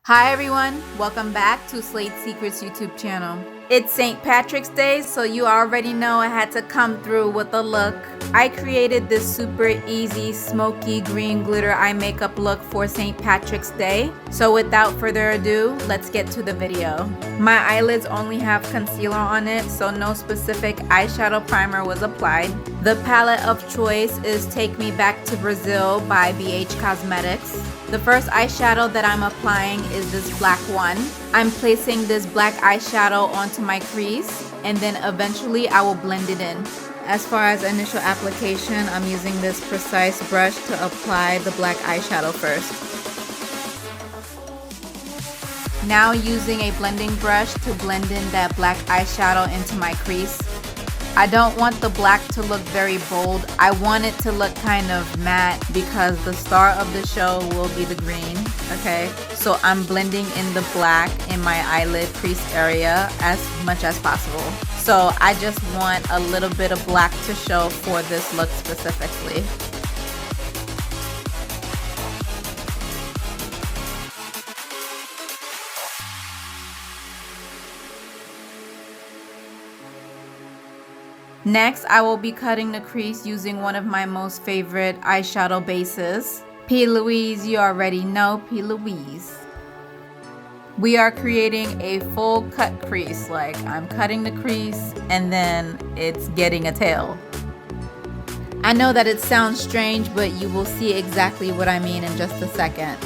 Hi everyone, welcome back to Slate Secrets YouTube channel. It's St. Patrick's Day, so you already know I had to come through with a look. I created this super easy smoky green glitter eye makeup look for St. Patrick's Day. So without further ado, let's get to the video. My eyelids only have concealer on it, so no specific eyeshadow primer was applied. The palette of choice is Take Me Back to Brazil by BH Cosmetics. The first eyeshadow that I'm applying is this black one. I'm placing this black eyeshadow onto my crease, and then eventually I will blend it in. As far as initial application, I'm using this precise brush to apply the black eyeshadow first. Now using a blending brush to blend in that black eyeshadow into my crease. I don't want the black to look very bold. I want it to look kind of matte because the star of the show will be the green, okay? So I'm blending in the black in my eyelid crease area as much as possible. So I just want a little bit of black to show for this look specifically. Next, I will be cutting the crease using one of my most favorite eyeshadow bases. P.louise, you already know P.louise. We are creating a full cut crease, like I'm cutting the crease and then it's getting a tail. I know that it sounds strange, but you will see exactly what I mean in just a second.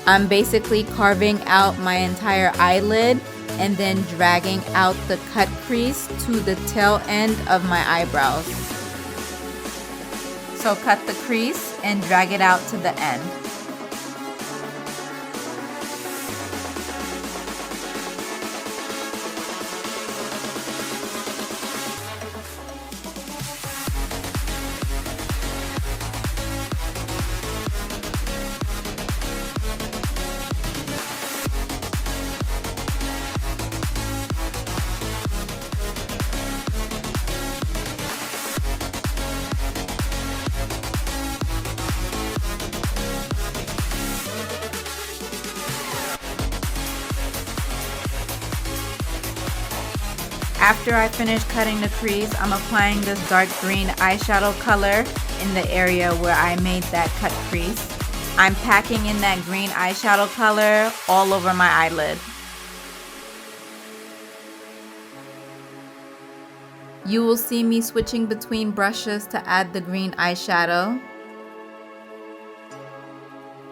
I'm basically carving out my entire eyelid and then dragging out the cut crease to the tail end of my eyebrows. So cut the crease and drag it out to the end. After I finish cutting the crease, I'm applying this dark green eyeshadow color in the area where I made that cut crease. I'm packing in that green eyeshadow color all over my eyelid. You will see me switching between brushes to add the green eyeshadow.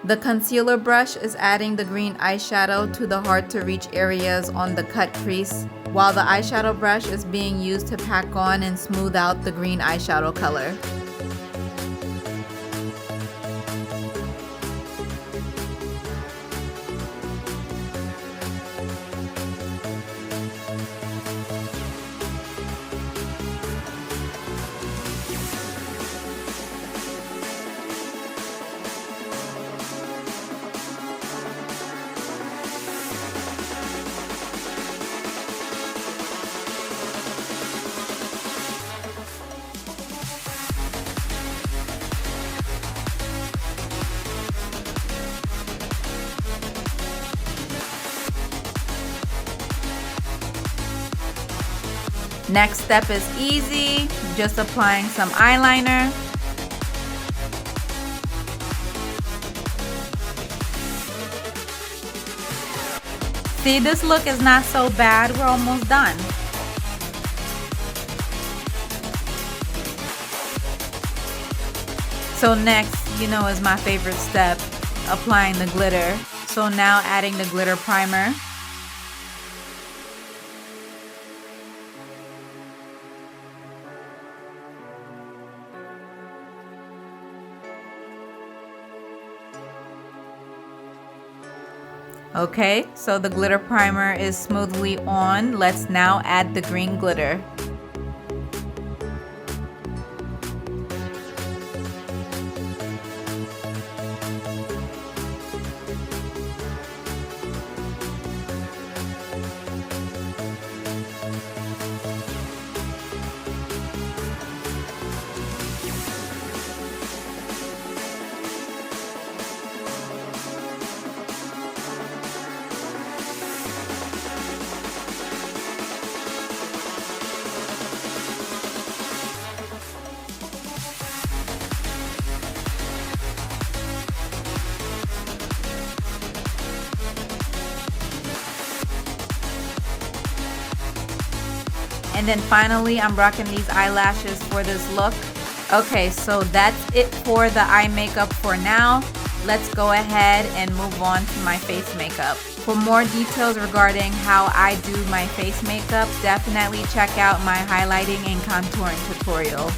The concealer brush is adding the green eyeshadow to the hard to reach areas on the cut crease, while the eyeshadow brush is being used to pack on and smooth out the green eyeshadow color. Next step is easy, just applying some eyeliner. See, this look is not so bad, we're almost done. So next, you know, is my favorite step, applying the glitter. So now adding the glitter primer. Okay, so the glitter primer is smoothly on. Let's now add the green glitter. And then finally, I'm rocking these eyelashes for this look. Okay, so that's it for the eye makeup for now. Let's go ahead and move on to my face makeup. For more details regarding how I do my face makeup, definitely check out my highlighting and contouring tutorial.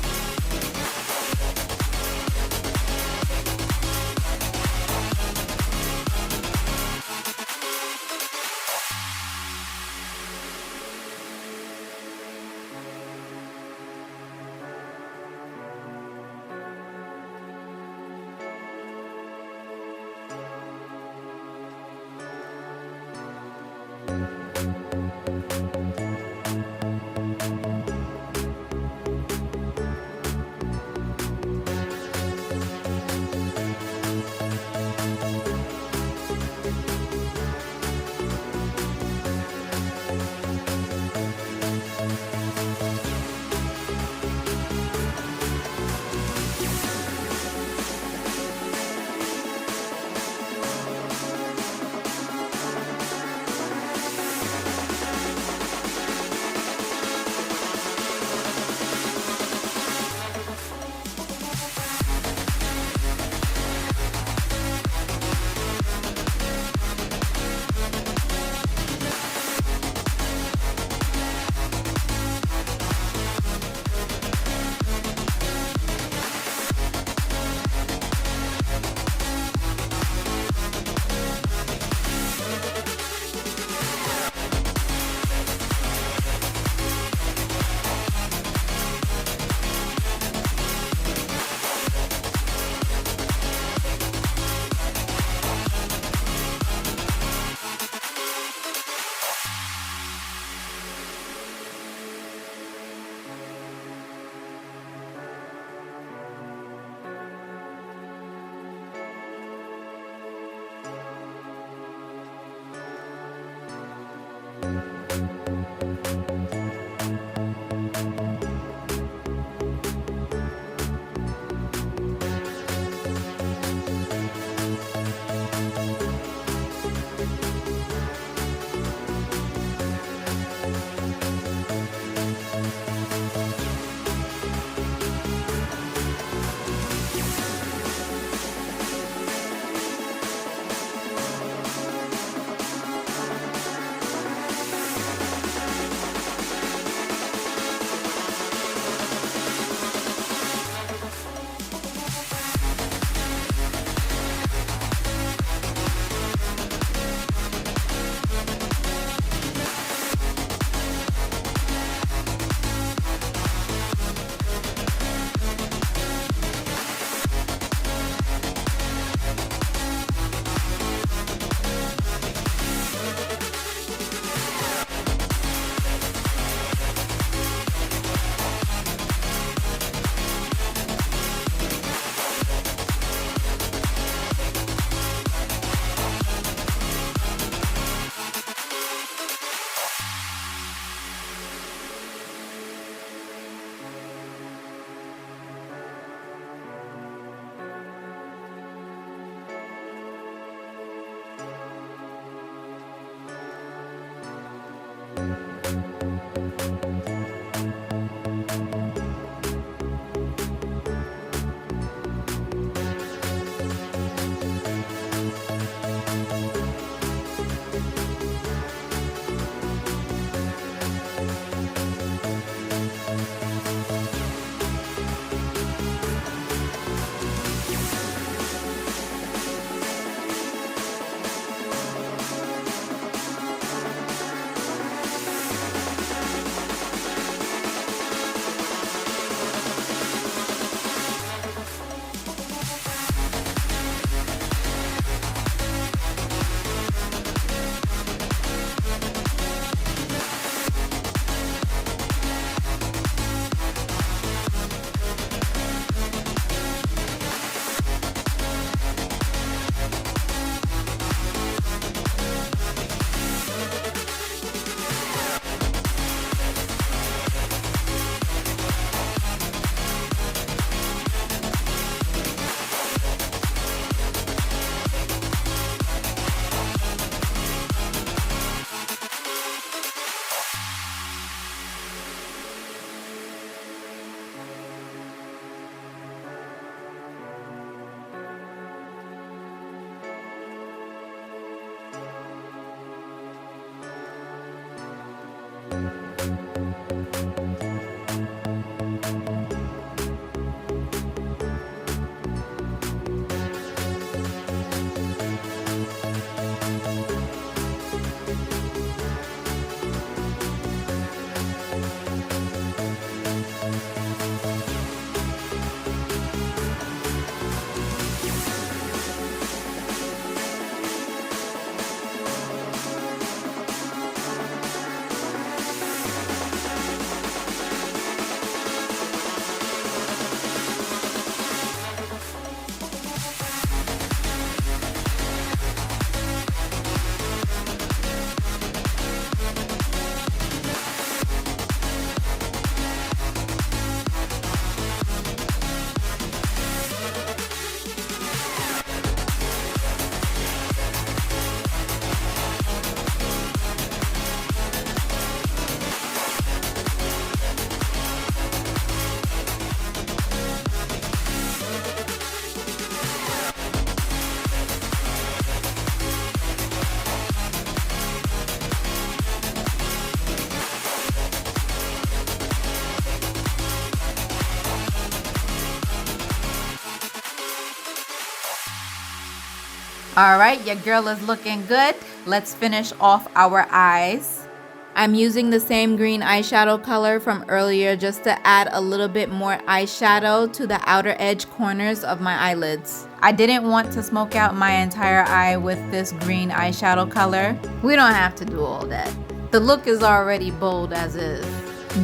All right, your girl is looking good. Let's finish off our eyes. I'm using the same green eyeshadow color from earlier just to add a little bit more eyeshadow to the outer edge corners of my eyelids. I didn't want to smoke out my entire eye with this green eyeshadow color. We don't have to do all that. The look is already bold as is.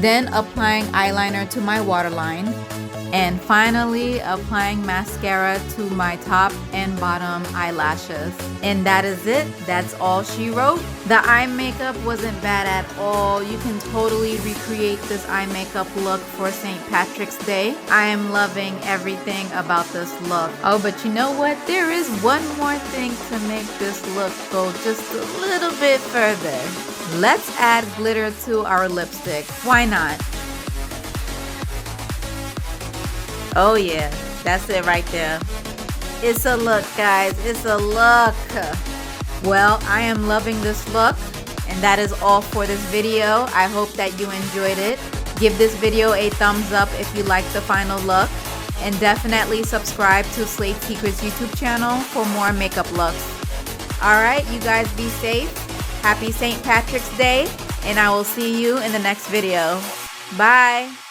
Then applying eyeliner to my waterline. And finally applying mascara to my top and bottom eyelashes. And that is it. That's all she wrote. The eye makeup wasn't bad at all. You can totally recreate this eye makeup look for St. Patrick's Day. I am loving everything about this look. Oh, but you know what? There is one more thing to make this look go just a little bit further. Let's add glitter to our lipstick. Why not? Oh yeah, that's it right there. It's a look, guys. It's a look. Well, I am loving this look, and that is all for this video. I hope that you enjoyed it. Give this video a thumbs up if you like the final look, and definitely subscribe to Slate Secrets YouTube channel for more makeup looks. Alright, you guys be safe. Happy St. Patrick's Day, and I will see you in the next video. Bye!